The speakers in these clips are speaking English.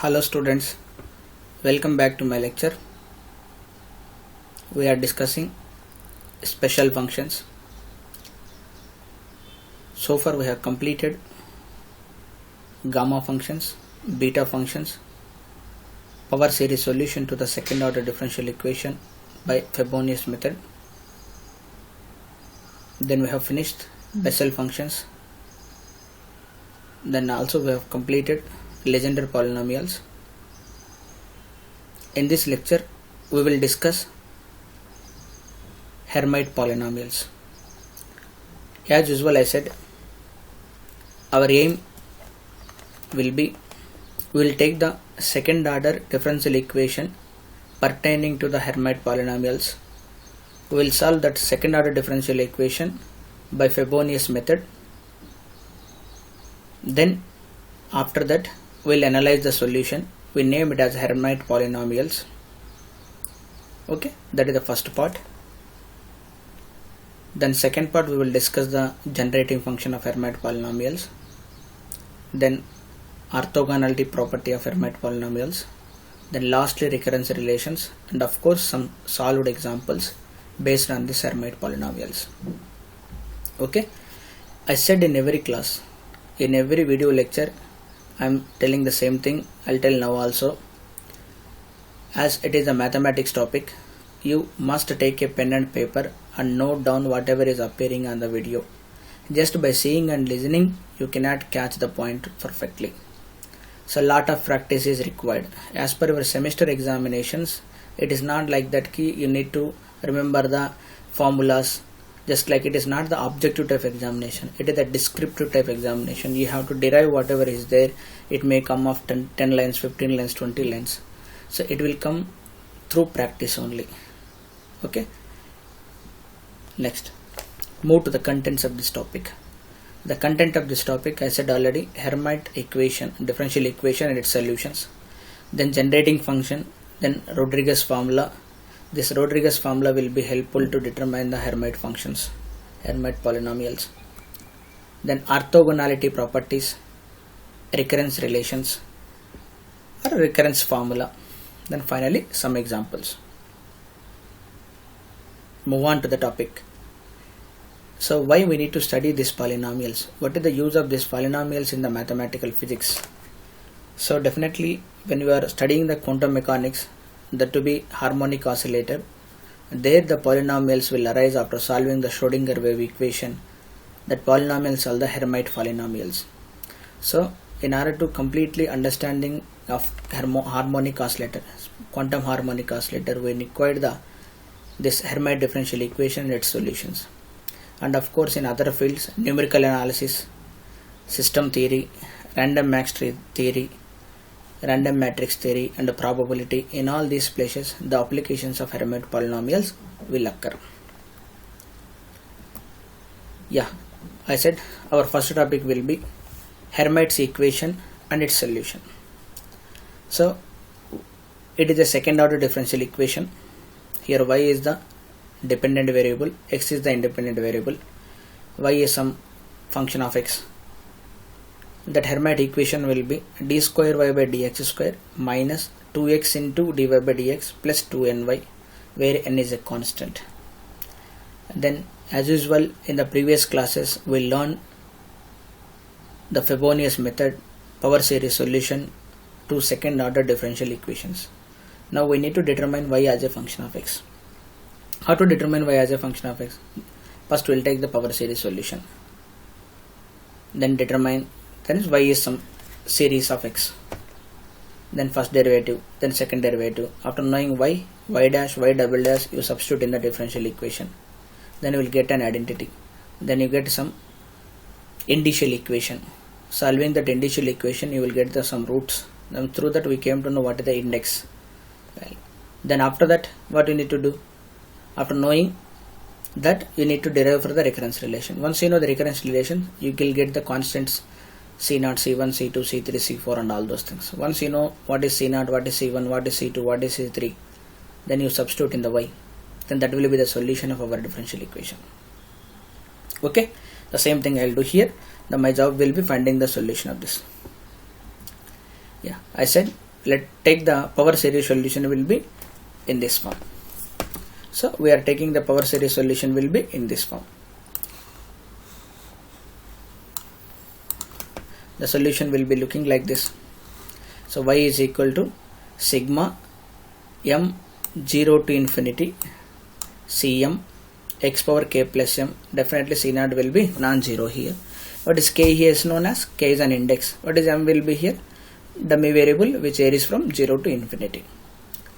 Hello students, welcome back to my lecture. We are discussing special functions. So far we have completed gamma functions, beta functions, power series solution to the second order differential equation by Frobenius method. Then we have finished Bessel functions. Then also we have completed Legendre polynomials. In this lecture we will discuss Hermite polynomials. As usual, I said our aim will be we will take the second order differential equation pertaining to the Hermite polynomials. We will solve that second order differential equation by Frobenius method. Then after that we will analyze the solution. We name it as Hermite polynomials. Okay, that is the first part. Then second part we will discuss the generating function of Hermite polynomials. Then orthogonality property of Hermite polynomials. Then lastly recurrence relations, and of course some solved examples based on this Hermite polynomials. Okay, I said in every class, in every video lecture, I am telling the same thing. I'll tell now also. As it is a mathematics topic, you must take a pen and paper and note down whatever is appearing on the video. Just by seeing and listening, you cannot catch the point perfectly. So a lot of practice is required. As per your semester examinations, it is not like that key you need to remember the formulas. Just like it is not the objective type examination, it is a descriptive type examination. You have to derive whatever is there. It may come of 10 lines, 15 lines, 20 lines. So it will come through practice only. Okay. Next, move to the contents of this topic. The content of this topic, I said already, Hermite equation, differential equation and its solutions. Then generating function, then Rodriguez formula. This Rodriguez formula will be helpful to determine the Hermite functions, Hermite polynomials. Then orthogonality properties, recurrence relations or recurrence formula. Then finally some examples. Move on to the topic. So why we need to study these polynomials? What is the use of these polynomials in the mathematical physics? So definitely when you are studying the quantum mechanics, that to be harmonic oscillator, there the polynomials will arise after solving the Schrodinger wave equation. That polynomials are the Hermite polynomials. So in order to completely understanding of harmonic oscillator, quantum harmonic oscillator, we require this Hermite differential equation and its solutions. And of course in other fields, numerical analysis, system theory, random matrix theory, random matrix theory and probability, in all these places the applications of Hermite polynomials will occur. Yeah, I said our first topic will be Hermite's equation and its solution. So it is a second order differential equation. Here y is the dependent variable, x is the independent variable, y is some function of x. That Hermite equation will be d square y by dx square minus 2x into dy by dx plus 2ny, where n is a constant. Then as usual in the previous classes we learned the Frobenius method, power series solution to second order differential equations. Now we need to determine y as a function of x. How to determine y as a function of x? First we will take the power series solution. Then determine, then y is some series of x. Then first derivative, then second derivative. After knowing y dash, y double dash, you substitute in the differential equation. Then you will get an identity. Then you get some indicial equation. Solving that indicial equation, you will get some roots. Then through that we came to know what is the index. Well, then after that, what you need to do? After knowing that, you need to derive for the recurrence relation. Once you know the recurrence relation, you will get the constants C0, C1, C2, C3, C4 and all those things. Once you know what is C0, what is C1, what is C2, what is C3, then you substitute in the y. Then that will be the solution of our differential equation. Okay, the same thing I will do here. My job will be finding the solution of this. Yeah, I said take the power series solution will be in this form. So we are taking the power series solution will be in this form. The solution will be looking like this. So y is equal to sigma m 0 to infinity Cm x power k plus m. Definitely C naught will be non-zero here. What is k here is known as? K is an index. What is m will be here? Dummy variable which varies from 0 to infinity.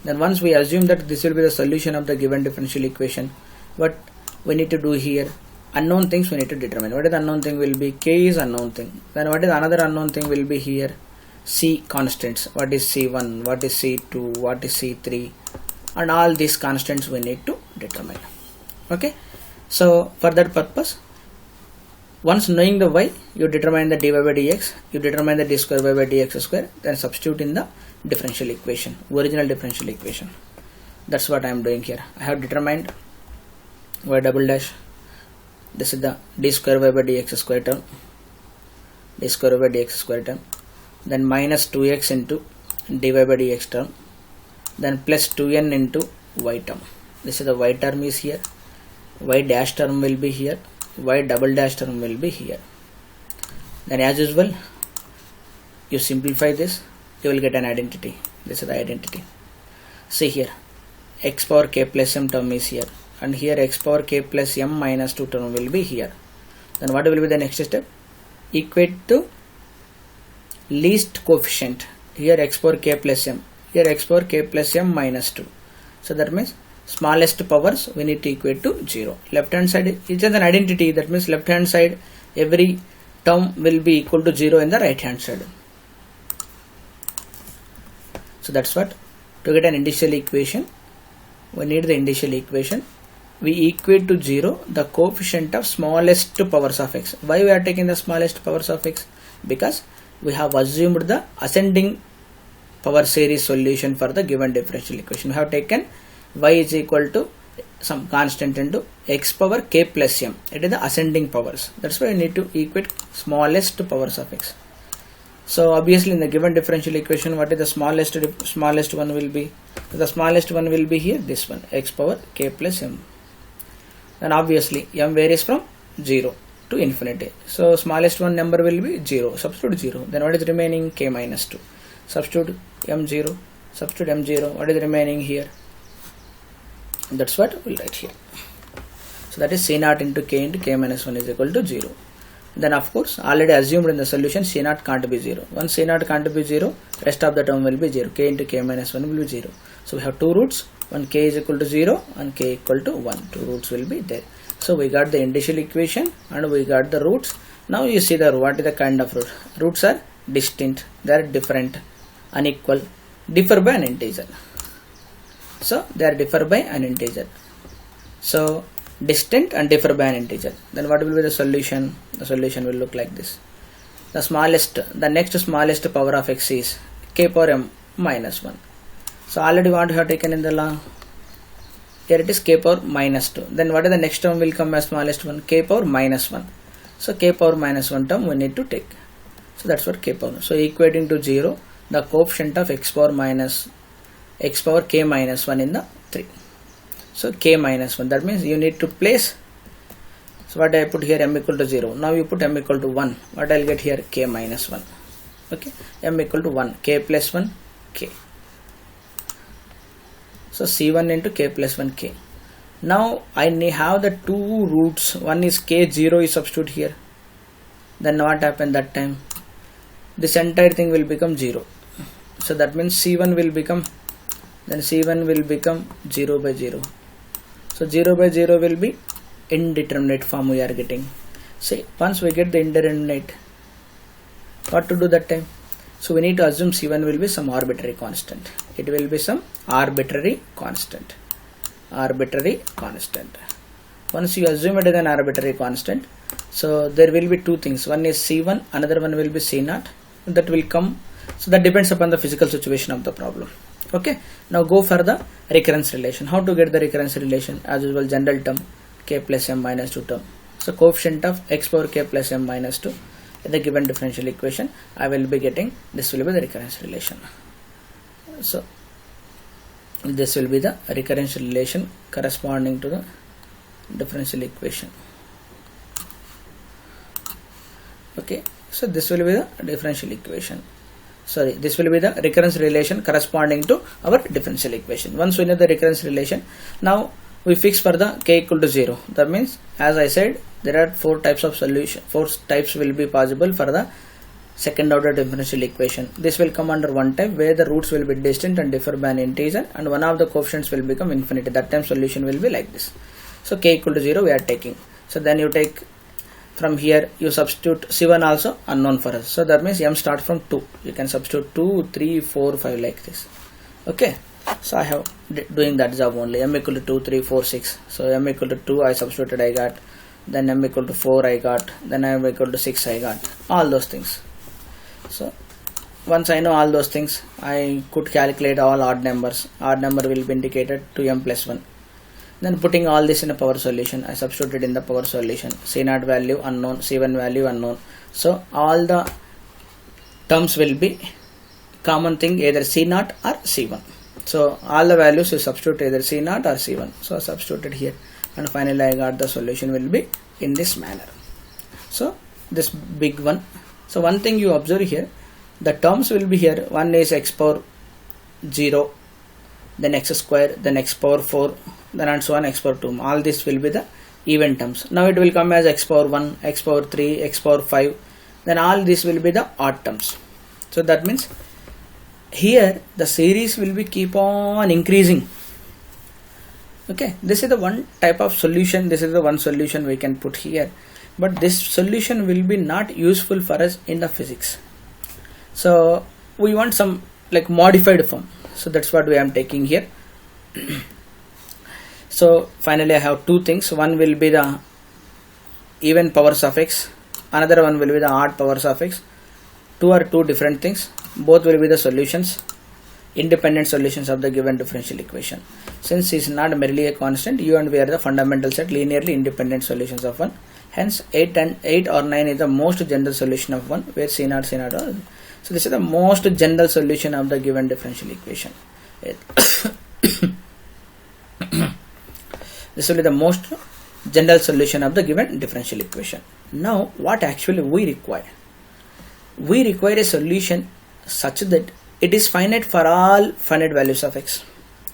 Then once we assume that this will be the solution of the given differential equation, what we need to do here? Unknown things we need to determine. What is the unknown thing will be? K is unknown thing. Then what is another unknown thing will be here? C constants. What is C1? What is C2? What is C3? And all these constants we need to determine. Okay. So for that purpose, once knowing the y, you determine the dy by dx, you determine the d square y by dx square, then substitute in the differential equation, original differential equation. That's what I am doing here. I have determined y double dash. This is the d square y by dx square term, d square y by dx square term, then minus 2x into dy by dx term, then plus 2n into y term. This is the y term is here, y dash term will be here, y double dash term will be here. Then as usual, you simplify this, you will get an identity. This is the identity. See here, x power k plus m term is here, and here x power k plus m minus 2 term will be here. Then what will be the next step? Equate to least coefficient. Here x power k plus m, here x power k plus m minus 2. So that means smallest powers we need to equate to 0. Left hand side is just an identity. That means left hand side every term will be equal to 0 in the right hand side. So that's what. To get an initial equation, we need the initial equation. We equate to 0 the coefficient of smallest powers of x. Why we are taking the smallest powers of x? Because we have assumed the ascending power series solution for the given differential equation. We have taken y is equal to some constant into x power k plus m. It is the ascending powers. That's why we need to equate smallest powers of x. So obviously in the given differential equation, what is the smallest one will be? The smallest one will be here, this one, x power k plus m. Then obviously m varies from 0 to infinity. So smallest one number will be 0. Substitute 0. Then what is remaining? K minus 2. Substitute m0. Substitute m0. What is remaining here? That's what we'll write here. So that is C naught into k minus 1 is equal to 0. Then of course already assumed in the solution C naught can't be 0. Once C naught can't be 0, rest of the term will be 0. K into k minus 1 will be 0. So we have two roots. One k is equal to 0 and k equal to 1. Two roots will be there. So we got the initial equation and we got the roots. Now you see the what is the kind of root. Roots are distinct. They are different, unequal, differ by an integer. So they are differ by an integer. So distinct and differ by an integer. Then what will be the solution? The solution will look like this. The next smallest power of x is k power m minus 1. So already what we have taken in the law. Here it is k power minus 2. Then what is the next term will come as smallest one? K power minus 1. So k power minus 1 term we need to take. So that's what k power. So equating to 0, the coefficient of x power k minus 1 in the 3. So k minus 1, that means you need to place. So what I put here, m equal to 0. Now you put m equal to 1. What I'll get here? K minus 1. Okay, m equal to 1. K plus 1 k. So C1 into k plus 1 k. Now I have the two roots. One is k0 is substitute here. Then what happened that time? This entire thing will become 0. So that means C1 will become, then C1 will become 0 by 0. So 0 by 0 will be indeterminate form we are getting. See, once we get the indeterminate, what to do that time? So we need to assume C1 will be some arbitrary constant. It will be some arbitrary constant. Arbitrary constant. Once you assume it is an arbitrary constant, so there will be two things. One is C1, another one will be C0. That will come. So that depends upon the physical situation of the problem. Okay. Now go for the recurrence relation. How to get the recurrence relation? As usual, general term k plus m minus 2 term. So coefficient of x power k plus m minus 2 in the given differential equation, I will be getting, this will be the recurrence relation. So this will be the recurrence relation corresponding to the differential equation. Okay, so this will be the differential equation. Sorry, this will be the recurrence relation corresponding to our differential equation. Once we know the recurrence relation, now we fix for the k equal to 0. That means, as I said, there are 4 types of solution. 4 types will be possible for the second order differential equation. This will come under one type where the roots will be distant and differ by an integer, and one of the coefficients will become infinity. That time solution will be like this. So k equal to 0 we are taking. So then you take from here, you substitute C1 also unknown for us. So that means m start from 2. You can substitute 2, 3, 4, 5 like this. Okay. So I have doing that job only. M equal to 2, 3, 4, 6. So m equal to 2 I substituted, I got. Then m equal to 4 I got. Then m equal to 6 I got. All those things. So once I know all those things, I could calculate all odd numbers. Odd number will be indicated to m plus 1. Then putting all this in a power solution, I substituted in the power solution. C0 value unknown, C1 value unknown. So all the terms will be common thing, either C0 or C1. So all the values you substitute either C0 or C1. So I substituted here, and finally I got the solution will be in this manner. So this big one. So one thing you observe here, the terms will be here. One is x power 0, then x square, then x power 4, then and so on x power 2. All this will be the even terms. Now it will come as x power 1, x power 3, x power 5. Then all this will be the odd terms. So that means here the series will be keep on increasing. Okay, this is the one type of solution. This is the one solution we can put here. But this solution will be not useful for us in the physics. So we want some like modified form. So that's what we am taking here. So finally I have two things. One will be the even powers of x. Another one will be the odd powers of x. Two are two different things. Both will be the solutions, independent solutions of the given differential equation. Since it is not merely a constant, u and v are the fundamental set linearly independent solutions of 1. Hence 8 or 9 is the most general solution of 1, where C0, C0 are. So this is the most general solution of the given differential equation. This will be the most general solution of the given differential equation. Now what actually we require? We require a solution such that it is finite for all finite values of x.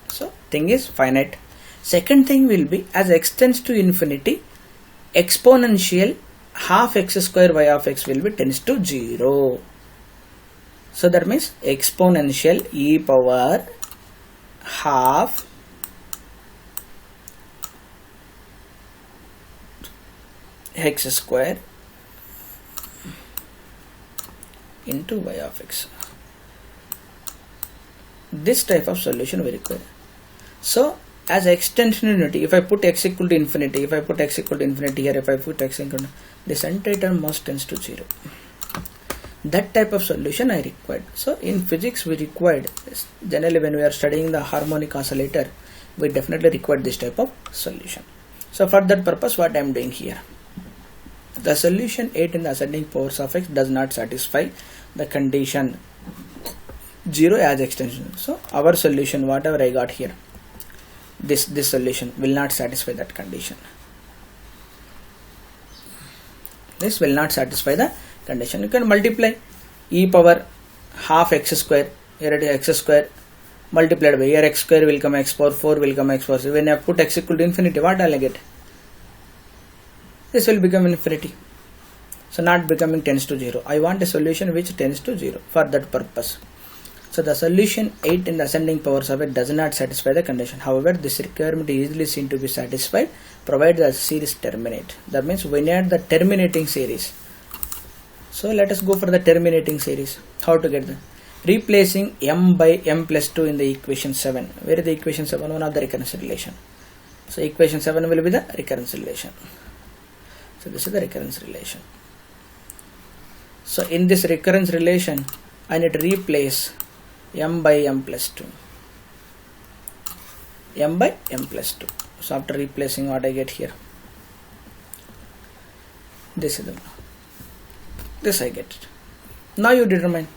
So thing is finite. Second thing will be, as x tends to infinity, exponential half x square y of x will be tends to 0. So that means exponential e power half x square into y of x. This type of solution we require. So as x tends to infinity, if I put x equal to infinity, if I put x equal to infinity here, if I put x equal to, this entire term must tends to 0. That type of solution I required. So in physics we required, generally when we are studying the harmonic oscillator, we definitely require this type of solution. So for that purpose, what I am doing here, the solution 8 in the ascending powers of x does not satisfy the condition 0 as extension. So our solution, whatever I got here, this solution will not satisfy that condition. This will not satisfy the condition. You can multiply e power half x square, here it is x square multiplied by, here x square will come x power 4 will come x power 6. When I put x equal to infinity, what I'll get? This will become infinity. So not becoming tends to 0. I want a solution which tends to 0 for that purpose. So the solution 8 in the ascending powers of it does not satisfy the condition. However, this requirement is easily seen to be satisfied provided the series terminate. That means we need the terminating series. So let us go for the terminating series. How to get the replacing m by m plus 2 in the equation 7. Where is the equation 7? One of the recurrence relation. So equation 7 will be the recurrence relation. So this is the recurrence relation. So in this recurrence relation, I need to replace m by m plus 2. M by m plus 2. So after replacing, what I get here? This is the, this I get it. Now you determine,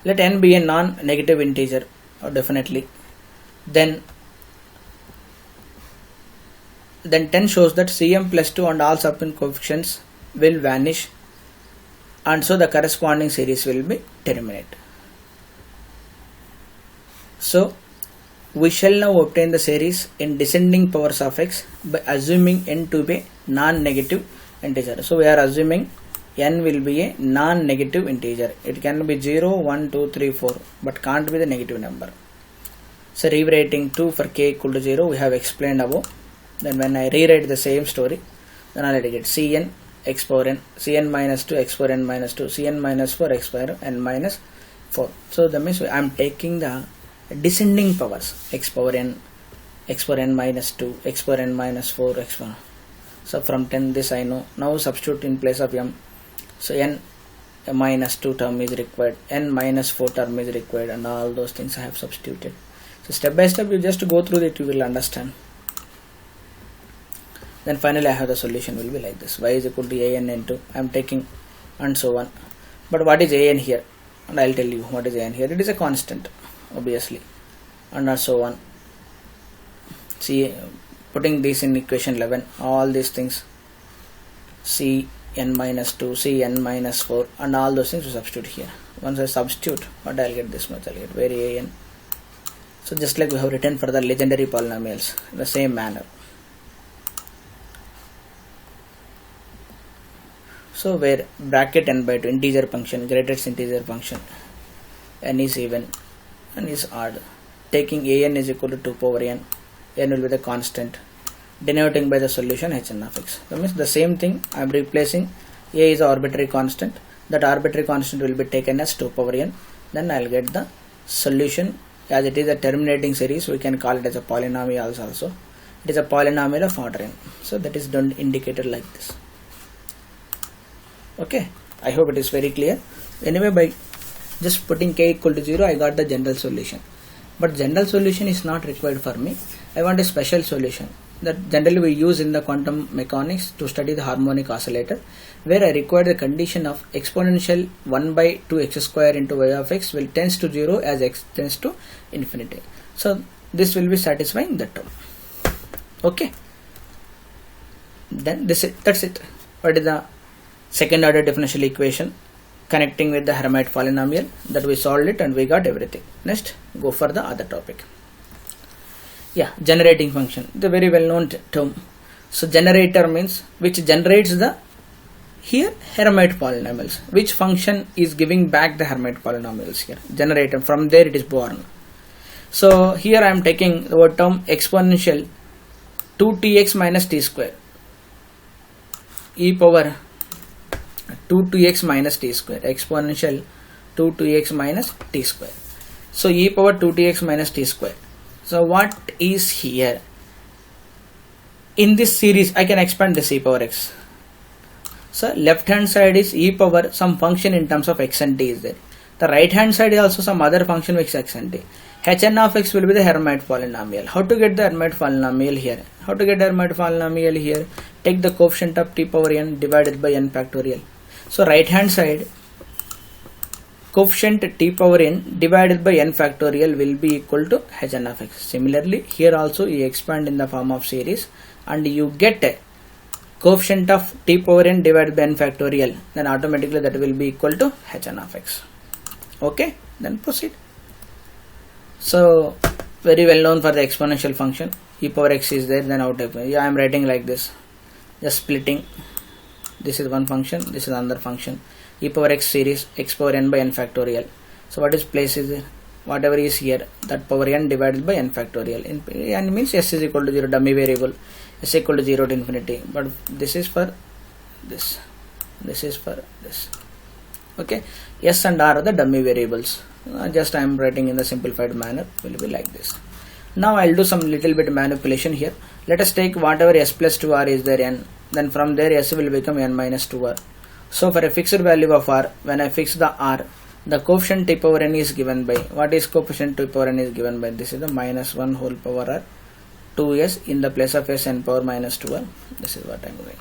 let n be a non-negative integer. definitely. Then 10 shows that Cm plus 2 and all subsequent coefficients will vanish, and so the corresponding series will be terminate. So we shall now obtain the series in descending powers of x by assuming n to be non-negative integer. So we are assuming n will be a non-negative integer. It can be 0, 1, 2, 3, 4, but can't be the negative number. So rewriting 2 for k equal to 0 we have explained above. Then when I rewrite the same story, then I'll get Cn x power n, Cn minus 2 x power n minus 2, Cn minus 4 x power n minus 4. So that means I am taking the descending powers, x power n minus 2, x power n minus 4, x power. So from 10 this I know. Now substitute in place of m. So n minus 2 term is required, n minus 4 term is required, and all those things I have substituted. So step by step you just go through it, you will understand. Then finally I have the solution will be like this. Y is equal to an into, I am taking, and so on. But what is an here? And I will tell you what is an here. It is a constant, obviously, and so on. See, putting this in equation 11, all these things, Cn minus 2, Cn minus 4, and all those things to substitute here. Once I substitute, what I will get this much, I will get very an. So just like we have written for the legendary polynomials, in the same manner. So where bracket n by 2 integer function, greatest integer function, n is even, n is odd. Taking an is equal to 2 power n, n will be the constant, denoting by the solution hn of x. That means the same thing I am replacing. A is an arbitrary constant. That arbitrary constant will be taken as 2 power n. Then I will get the solution. As it is a terminating series, we can call it as a polynomial also. It is a polynomial of order n. So that is done indicated like this. Okay, I hope it is very clear. Anyway, by just putting k equal to 0, I got the general solution. But general solution is not required for me. I want a special solution that generally we use in the quantum mechanics to study the harmonic oscillator, where I require the condition of exponential 1 by 2x square into y of x will tends to 0 as x tends to infinity. So this will be satisfying that term. Okay. Then that's it. What is the second order differential equation connecting with the Hermite polynomial? That we solved it and we got everything. Next, go for the other topic. Yeah, generating function, the very well known term. So generator means which generates the here Hermite polynomials. Which function is giving back the Hermite polynomials here? Generator, from there it is born. So here I am taking the word term exponential 2tx minus t square, e power 2x minus t square, exponential 2x minus t square. So e power 2x minus t square. So what is here? In this series I can expand this e power x. So left hand side is e power some function in terms of x and t is there. The right hand side is also some other function with x and t. Hn of x will be the Hermite polynomial. How to get the Hermite polynomial here? How to get the Hermite polynomial here? Take the coefficient of t power n divided by n factorial. So right hand side coefficient t power n divided by n factorial will be equal to hn of x. Similarly here also you expand in the form of series and you get a coefficient of t power n divided by n factorial, then automatically that will be equal to hn of x. Okay, then proceed. So very well known for the exponential function, e power x is there, then out of I am writing like this, just splitting. This is one function, this is another function, e power x series x power n by n factorial. So what is place is whatever is here, that power n divided by n factorial. N means s is equal to 0, dummy variable, s equal to 0 to infinity, but this is for this, this is for this. Okay, s and r are the dummy variables. Just I am writing in the simplified manner, will be like this. Now I will do some little bit manipulation here. Let us take whatever s plus 2r is there n, then from there s will become n minus 2r. So for a fixed value of r, when I fix the r, the coefficient t power n is given by, what is coefficient t power n is given by? This is the minus 1 whole power r, 2s in the place of s n power minus 2r. This is what I am doing.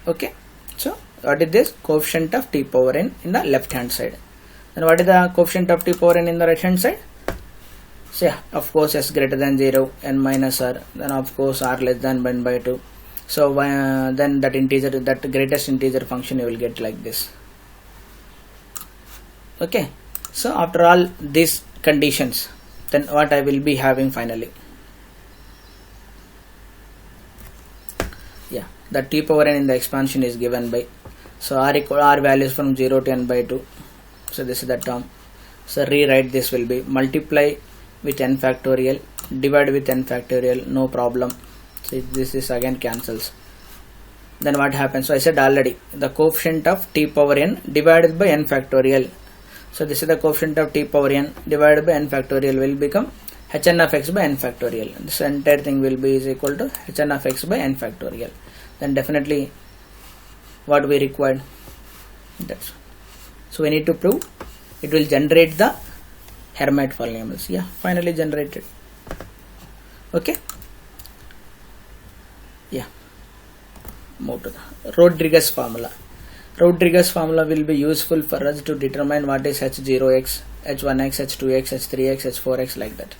Okay, so what is this? Coefficient of t power n in the left hand side. Then what is the coefficient of t power n in the right hand side? So yeah, of course s greater than 0, n minus r, then of course r less than n by 2. So then that integer, that greatest integer function you will get like this. Okay, so after all these conditions, then what I will be having finally? Yeah, the t power n in the expansion is given by, so r values from 0 to n by 2. So this is the term. So rewrite this will be multiply with n factorial, divide with n factorial, no problem. So this is again cancels. Then what happens? So I said already, the coefficient of t power n divided by n factorial. So this is the coefficient of t power n divided by n factorial will become hn of x by n factorial. This entire thing will be is equal to hn of x by n factorial. Then definitely what we required. That's so we need to prove it will generate the Hermite polynomials. Yeah, finally generated. Okay. Yeah. Move to the Rodriguez formula. Rodriguez formula will be useful for us to determine what is h0x, h1x, h2x, h3x, h4x like that.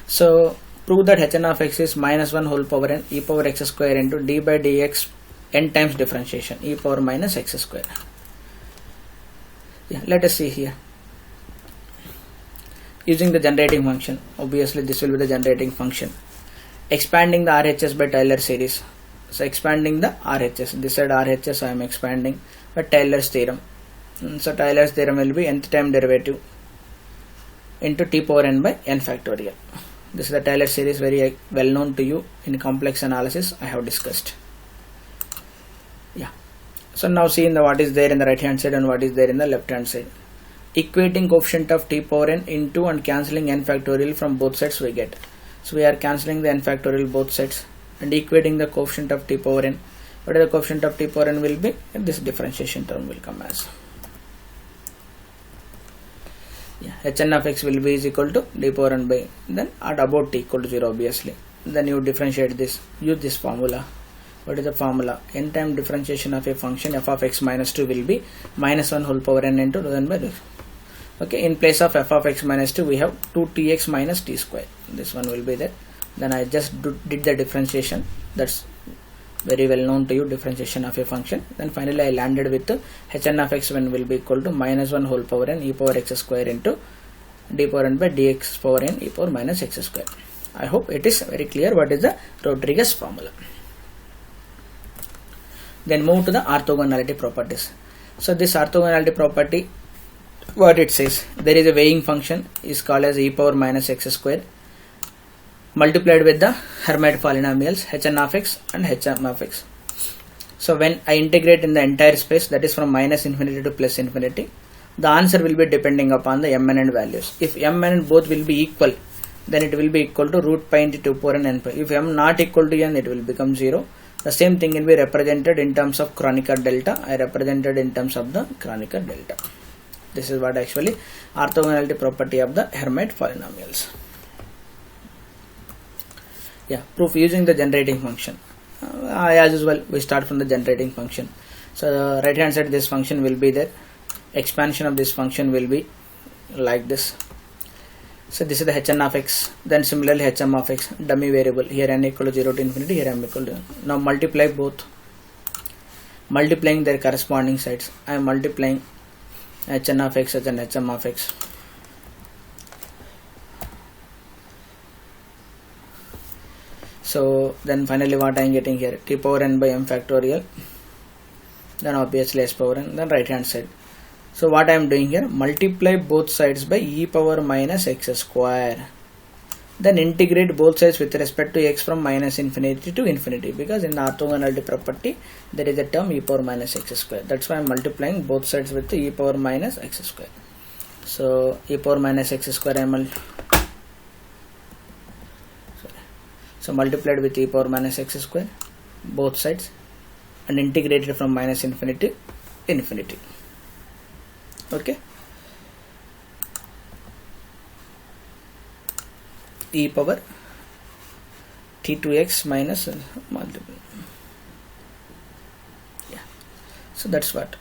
So prove that hn of x is minus 1 whole power n e power x square into d by dx n times differentiation e power minus x square. Yeah, let us see here. Using the generating function, obviously this will be the generating function. Expanding the RHS by Taylor series. So expanding the RHS, this side RHS I am expanding by Taylor's theorem. So Taylor's theorem will be nth time derivative into t power n by n factorial. This is the Taylor series, very well known to you in complex analysis I have discussed. Yeah. So now see in the what is there in the right hand side and what is there in the left hand side. Equating coefficient of t power n into and cancelling n factorial from both sides we get. So we are cancelling the n factorial both sides and equating the coefficient of t power n. What is the coefficient of t power n will be? And this differentiation term will come as. Yeah, hn of x will be is equal to d power n by, then at about t equal to 0 obviously. Then you differentiate this, use this formula. What is the formula? N time differentiation of a function f of x minus 2 will be minus 1 whole power n into n by this. Okay, in place of f of x minus 2 we have 2tx minus t square. This one will be there. Then I just did the differentiation. That's very well known to you, differentiation of a function. Then finally I landed with hn of x when will be equal to minus 1 whole power n e power x square into d power n by dx power n e power minus x square. I hope it is very clear what is the Rodriguez formula. Then move to the orthogonality properties. So this orthogonality property, what it says, there is a weighing function is called as e power minus x square multiplied with the Hermite polynomials hn of x and hm of x. So when I integrate in the entire space, that is from minus infinity to plus infinity, the answer will be depending upon the m and n values. If m and n both will be equal, then it will be equal to root pi into 2 power n pi. If m not equal to n, it will become 0. The same thing will be represented in terms of Kronecker delta. I represented in terms of the Kronecker delta. This is what actually orthogonality property of the Hermite polynomials. Yeah, proof using the generating function. As usual, we start from the generating function. So the right hand side this function will be there. Expansion of this function will be like this. So this is the hn of x. Then similarly hm of x, dummy variable. Here n equal to 0 to infinity, here m equal to. Now multiply both. Multiplying their corresponding sides. I am multiplying hn of x and hm of x. So then finally what I am getting here, t power n by m factorial, then obviously s power n, then right hand side. So what I am doing here, multiply both sides by e power minus x square, then integrate both sides with respect to x from minus infinity to infinity, because in the orthogonality property there is a term e power minus x square. That's why I am multiplying both sides with the e power minus x square. So e power minus x square I am So multiplied with e power minus x square both sides and integrated from minus infinity to infinity. Okay. E power t2x minus multiple. Yeah. So that's what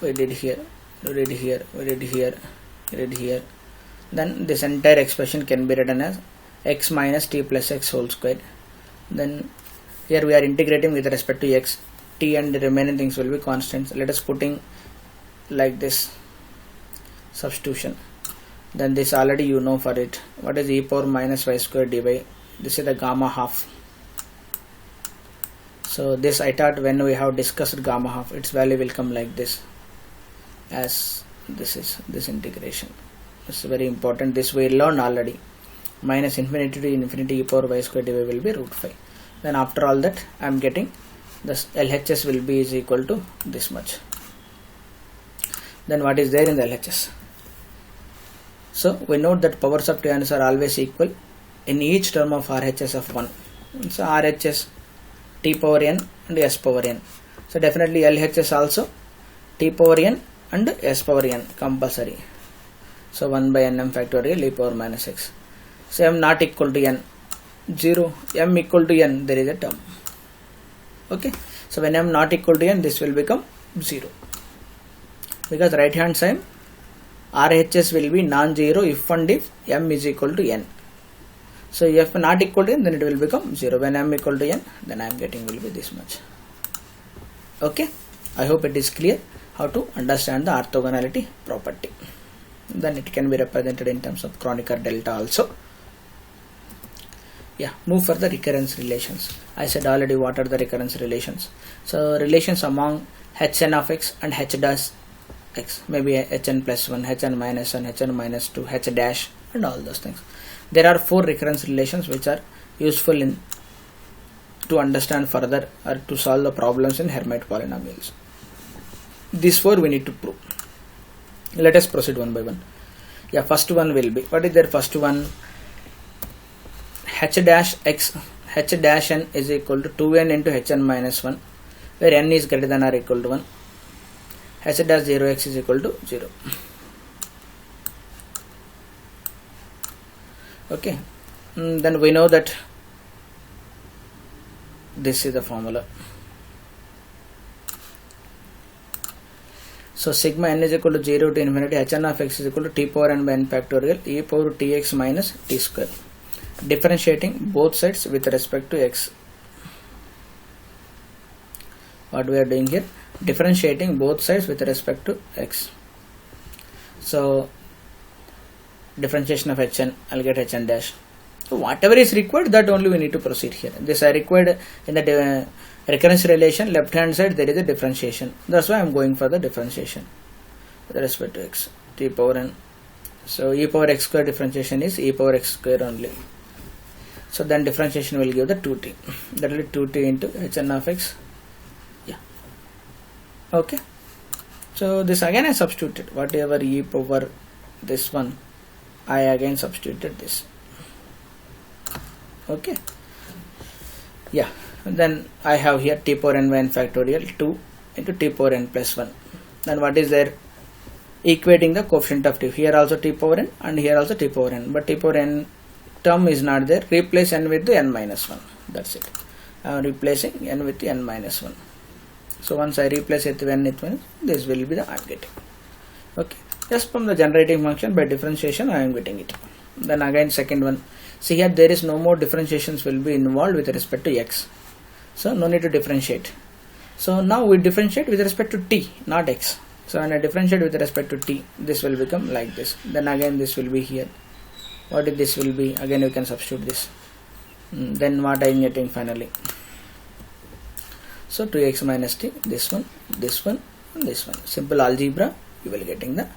we did here. read here, read here, read here. Then this entire expression can be written as x minus t plus x whole square. Then here we are integrating with respect to x, t and the remaining things will be constants. Let us putting like this substitution. Then this already you know for it. What is e power minus y square dy? This is the gamma half. So this I thought when we have discussed gamma half, its value will come like this, as this is this integration. This is very important. This we learned already. Minus infinity to infinity e power y square dy will be root 5. Then after all that I am getting this LHS will be is equal to this much. Then what is there in the LHS? So we note that powers of t are always equal in each term of RHS of 1. So RHS t power n and s power n. So definitely LHS also t power n and s power n compulsory. So 1 by nm factorial e power minus x. So m not equal to n, 0, m equal to n, there is a term. Okay. So when m not equal to n, this will become 0. Because right hand side RHS will be non-zero if and if m is equal to n. So if not equal to n, then it will become 0. When m equal to n, then I am getting will be this much. Okay. I hope it is clear how to understand the orthogonality property. Then it can be represented in terms of Kronecker delta also. Yeah, move for the recurrence relations. I said already what are the recurrence relations. So relations among hn of x and h dash x, maybe hn plus 1, hn minus 1, hn minus 2, h dash and all those things. There are 4 recurrence relations which are useful in to understand further or to solve the problems in Hermite polynomials. These 4 we need to prove. Let us proceed one by one. Yeah, first one will be, what is their first one? H dash x, h dash n is equal to 2n into hn minus 1, where n is greater than or equal to 1. H dash 0x is equal to 0. Okay. Then we know that this is the formula. So sigma n is equal to 0 to infinity hn of x is equal to t power n by n factorial e power tx minus t square. Differentiating both sides with respect to x. What we are doing here? Differentiating both sides with respect to x. So differentiation of hn, I'll get hn dash. So whatever is required, that only we need to proceed here. This I required in the recurrence relation, left hand side there is a differentiation. That's why I am going for the differentiation with respect to x, t power n. So e power x square differentiation is e power x square only. So then differentiation will give the 2t. That will be 2t into hn of x. Yeah. Okay. So this again I substituted. Whatever e power this one, I again substituted this. Okay. Yeah. And then I have here t power n by n factorial 2 into t power n plus 1. Then what is there? Equating the coefficient of t. Here also t power n and here also t power n. But t power n term is not there. Replace n with the n minus 1. That's it. I am replacing n with the n minus 1. So once I replace it with n with 1, this will be the I am getting. Okay. Just from the generating function by differentiation I am getting it. Then again second one. See here there is no more differentiations will be involved with respect to x. So no need to differentiate. So now we differentiate with respect to t, not x. So when I differentiate with respect to t, this will become like this. Then again this will be here. What if this will be? Again you can substitute this. Then what I am getting finally? So 2x minus t, this one, this one, and this one. Simple algebra, you will getting the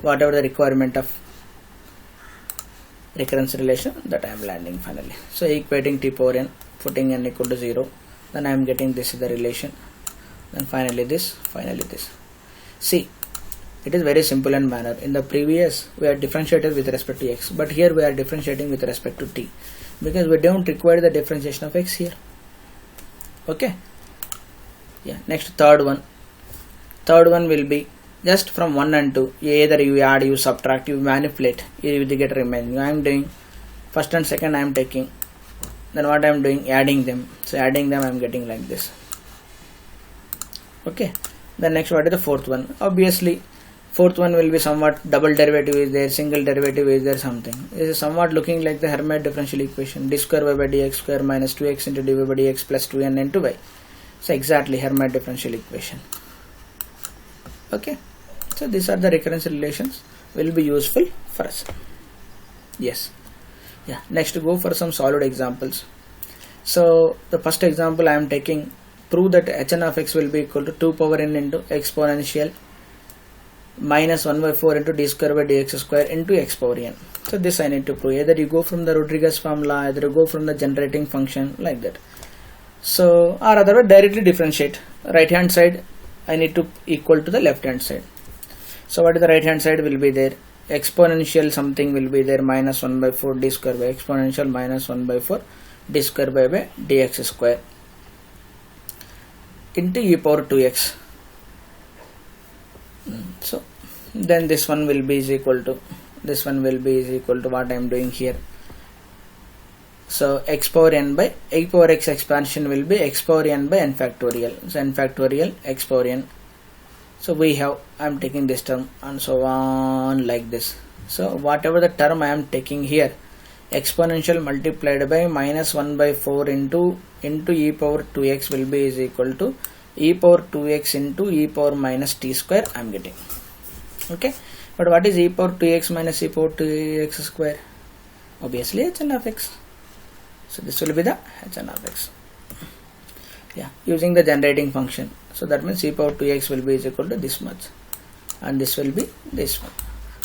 whatever the requirement of recurrence relation that I am landing finally. So equating t power n, putting n equal to 0, then I am getting this is the relation. Then finally this, finally this. See, it is very simple and manner. In the previous we are differentiated with respect to x, but here we are differentiating with respect to t, because we don't require the differentiation of x here. Okay. Yeah. Next third one. Third one will be just from 1 and 2. Either you add, you subtract, you manipulate, you will get remaining. I am doing first and second I am taking. Then what I am doing? Adding them. So adding them I am getting like this. Okay. Then next what is the fourth one? Obviously Fourth one will be somewhat double derivative is there, single derivative is there, something. This is somewhat looking like the Hermite differential equation, d square y by dx square minus 2x into dy by dx plus 2n into y. So exactly Hermite differential equation. Okay, so these are the recurrence relations will be useful for us. Yes. Yeah, next go for some solid examples. So the first example I am taking, prove that hn of x will be equal to 2 power n into exponential minus 1 by 4 into d square by dx square into x power n. So this I need to prove. Either you go from the Rodriguez formula, either you go from the generating function, like that. So or otherwise directly differentiate. Right hand side I need to equal to the left hand side. So what is the right hand side will be there? Exponential something will be there, minus 1 by 4 d square by exponential minus 1 by 4 d square by dx square into e power 2x. So then this one will be is equal to what I am doing here. So x power n by e power x expansion will be x power n by n factorial. So n factorial x power n. So we have, I am taking this term and so on like this. So whatever the term I am taking here, exponential multiplied by minus 1 by 4 into e power 2x will be is equal to e power 2x into e power minus t square I am getting. Okay, but what is e power 2x minus e power 2x square? Obviously hn of x. So this will be the hn of x. Yeah, using the generating function. So that means e power 2x will be is equal to this much and this will be this one.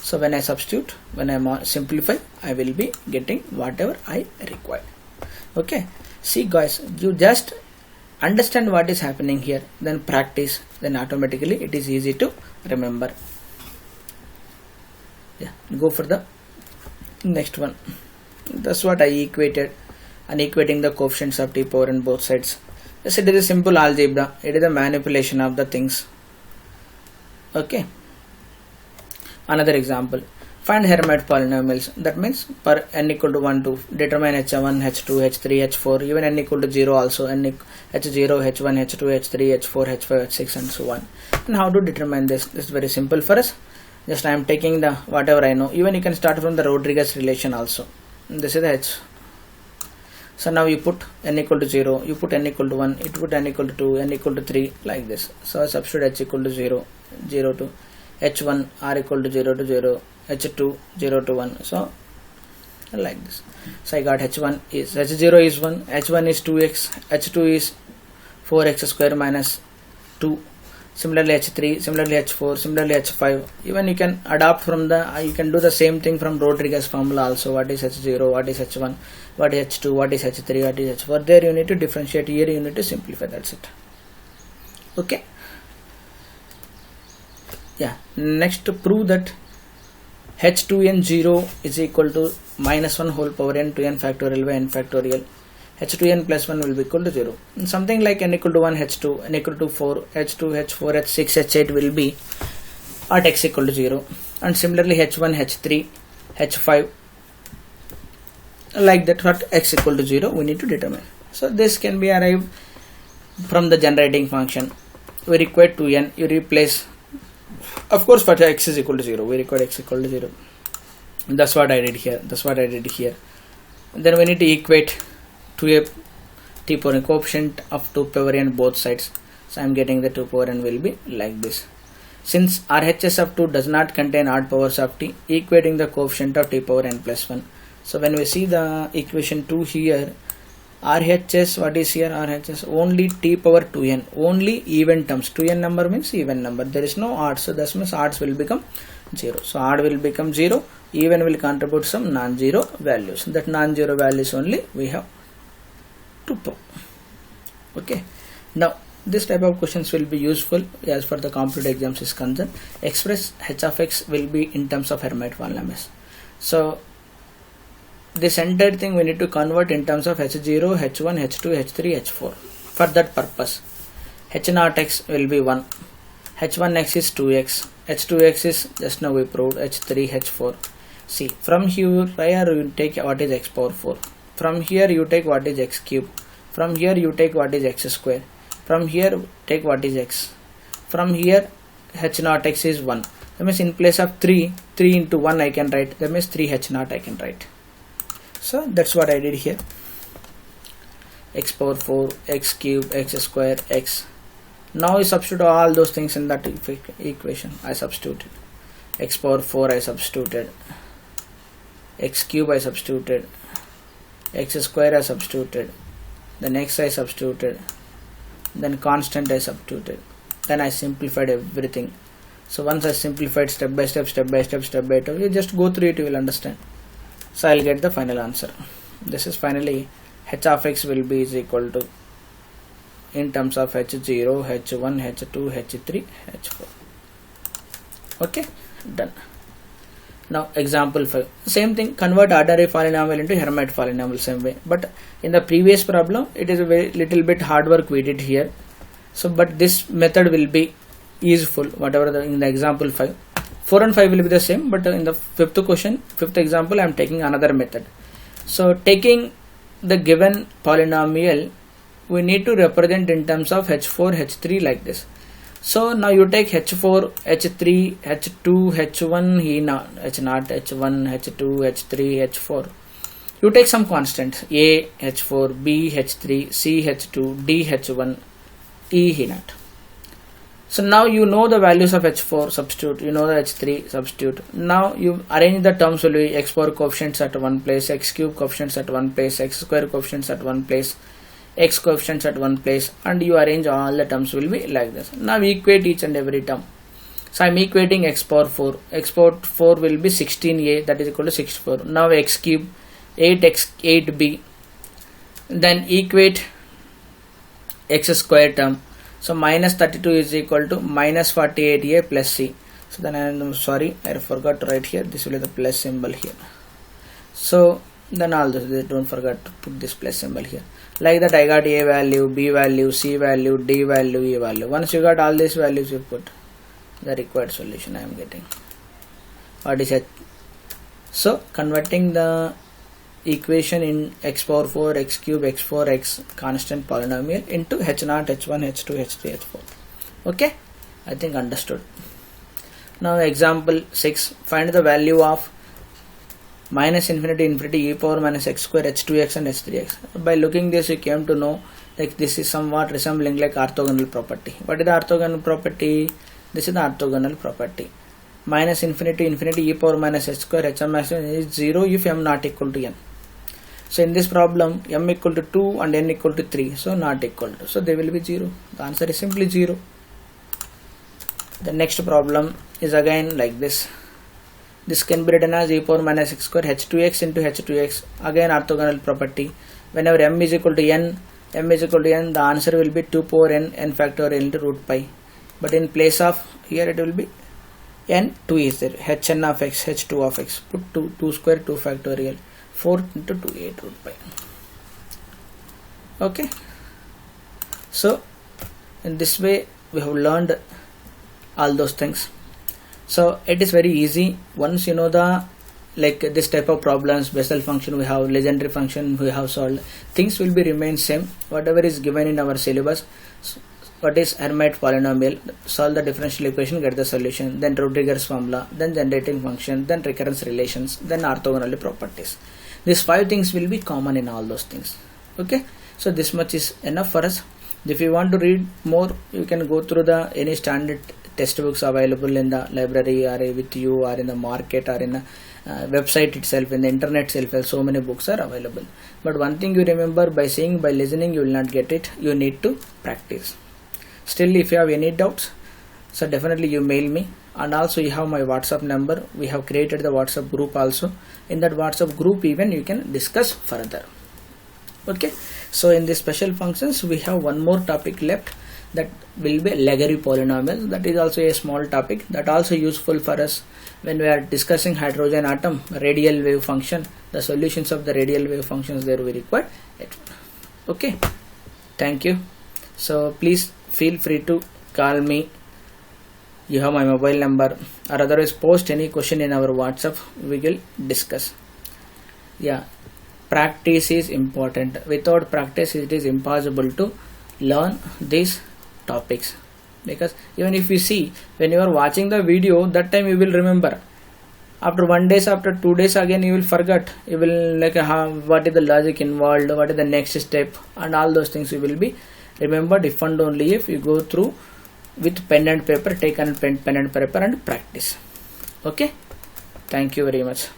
So when I substitute, when I simplify, I will be getting whatever I require. Okay, see guys, you just understand what is happening here, then practice, then automatically it is easy to remember. Yeah, go for the next one. That's what I equated, and equating the coefficients of t power n both sides. Yes, it is a simple algebra. It is a manipulation of the things. Okay. Another example. Find Hermite polynomials. That means per n equal to 1 to determine h1, h2, h3, h4, even n equal to 0 also, h0, h1, h2, h3, h4, h5, h6 and so on. And how to determine this? This is very simple for us. Just I am taking the whatever I know. Even you can start from the Rodriguez relation also. This is the h. So now you put n equal to 0, you put n equal to 1, you put n equal to 2, n equal to 3, like this. So I substitute h equal to 0, 0 to h1, r equal to 0 to 0, h2, 0 to 1. So like this. So I got h1 is, h0 is 1, h1 is 2x, h2 is 4x square minus 2. Similarly h3, similarly h4, similarly h5. Even you can adapt from the, you can do the same thing from Rodriguez formula also. What is h0, what is h1, what is h2, what is h3, what is h4. There you need to differentiate, here you need to simplify, that's it. Okay. Yeah, next to prove that h2n0 is equal to minus 1 whole power n to n factorial by n factorial. h2n plus 1 will be equal to 0. And something like n equal to 1 h2, n equal to 4, h2, h4, h6, h8 will be at x equal to 0. And similarly h1, h3, h5, like that at x equal to 0 we need to determine. So this can be arrived from the generating function. We require 2n, you replace, of course for x is equal to 0, we require x equal to 0. That's what I did here, And then we need to equate to a t power n coefficient of 2 power n both sides. So I am getting the 2 power n will be like this. Since RHS of 2 does not contain odd powers of t, equating the coefficient of t power n plus 1. So when we see the equation 2 here, RHS, what is here? RHS only t power 2n, only even terms. 2n number means even number. There is no odd, so that means odds will become 0. So odd will become 0, even will contribute some non-zero values. That non-zero values only we have to prove. Okay. Now this type of questions will be useful as for the competitive exams is concerned. Express h of x will be in terms of Hermite polynomials. So this entire thing we need to convert in terms of h0, h1, h2, h3, h4. For that purpose, h0 x will be 1, h1x is 2x, h2x is just now we proved, h3, h4. See, from here you take what is x power 4. From here you take what is x cube. From here you take what is x square. From here take what is x. From here h0 x is 1. That means in place of 3 into 1 I can write, that means 3h0 I can write. So that's what I did here. X power 4, x cube, x square, x. Now I substitute all those things in that equation. I substituted x power 4, I substituted x cube, I substituted x square, I substituted, then x I substituted, then constant I substituted, then I simplified everything. So once I simplified step by step, you just go through it, you will understand. So I'll get the final answer. This is finally h of x will be is equal to, in terms of h0, h1, h2, h3, h4. Okay, done. Now example 5, same thing, convert ordinary polynomial into Hermite polynomial, same way, but in the previous problem it is a very little bit hard work we did here. So but this method will be useful, whatever in the example 5. 4 and 5 will be the same, but in the fifth example I am taking another method. So taking the given polynomial, we need to represent in terms of h4, h3 like this. So now you take h4, h3, h2, h1, h0, h1, h2, h3, h4. You take some constants, a, h4, b, h3, c, h2, d, h1, e, h0. So now you know the values of h4, substitute, you know the h3, substitute. Now you arrange the terms will be x power coefficients at one place, x cube coefficients at one place, x square coefficients at one place, x coefficients at one place, and you arrange all the terms will be like this. Now equate each and every term. So I am equating x power 4. X power 4 will be 16a, that is equal to 64. Now x cube, 8x, 8b. Then equate x square term. So minus 32 is equal to minus 48a plus c. So then I am sorry, I forgot to write here. This will be the plus symbol here. So then all this, don't forget to put this plus symbol here. Like that I got a value, b value, c value, d value, e value. Once you got all these values, you put the required solution I am getting. What is it? So converting the equation in x power 4, x cube, x4, x constant polynomial into h0, h1, h2, h3, h4. Okay, I think understood. Now example 6, find the value of minus infinity e power minus x square, h2x and h3x. By looking this, you came to know like this is somewhat resembling like orthogonal property. What is the orthogonal property? This is the orthogonal property. Minus infinity e power minus h square, h maximum is 0 if m not equal to n. So in this problem, m equal to 2 and n equal to 3, so not equal to, so they will be 0. The answer is simply 0. The next problem is again like this. This can be written as e power minus x square h2x into h2x, again orthogonal property. Whenever m is equal to n, the answer will be 2 power n factorial into root pi. But in place of here it will be n, 2 is there, hn of x, h2 of x, put 2 square, 2 factorial, 4 into 2, 8 root pi. Okay. So in this way we have learned all those things. So it is very easy once you know the like this type of problems, Bessel function we have, legendary function we have solved, things will be remain same. Whatever is given in our syllabus, what is Hermite polynomial, solve the differential equation, get the solution, then Rodriguez formula, then generating function, then recurrence relations, then orthogonal properties. These 5 things will be common in all those things. Okay, so this much is enough for us. If you want to read more, you can go through the any standard textbooks available in the library or with you or in the market or in the website itself, in the internet itself. So many books are available. But one thing you remember, by seeing, by listening, you will not get it. You need to practice. Still, if you have any doubts, so definitely you mail me. And also you have my WhatsApp number. We have created the WhatsApp group also. In that WhatsApp group even you can discuss further. Okay. So in the special functions we have one more topic left, that will be Legere polynomial. That is also a small topic, that also useful for us when we are discussing hydrogen atom, radial wave function, the solutions of the radial wave functions there we require it. Okay. Thank you. So please feel free to call me. You have my mobile number, or otherwise post any question in our WhatsApp, we will discuss. Yeah, practice is important. Without practice it is impossible to learn these topics. because even if you see, when you are watching the video, that time you will remember. After 1 day, after 2 days, again you will forget. You will like what is the logic involved, what is the next step, and all those things you will be remembered if and only if you go through with pen and paper, take pen and paper and practice. Okay, thank you very much.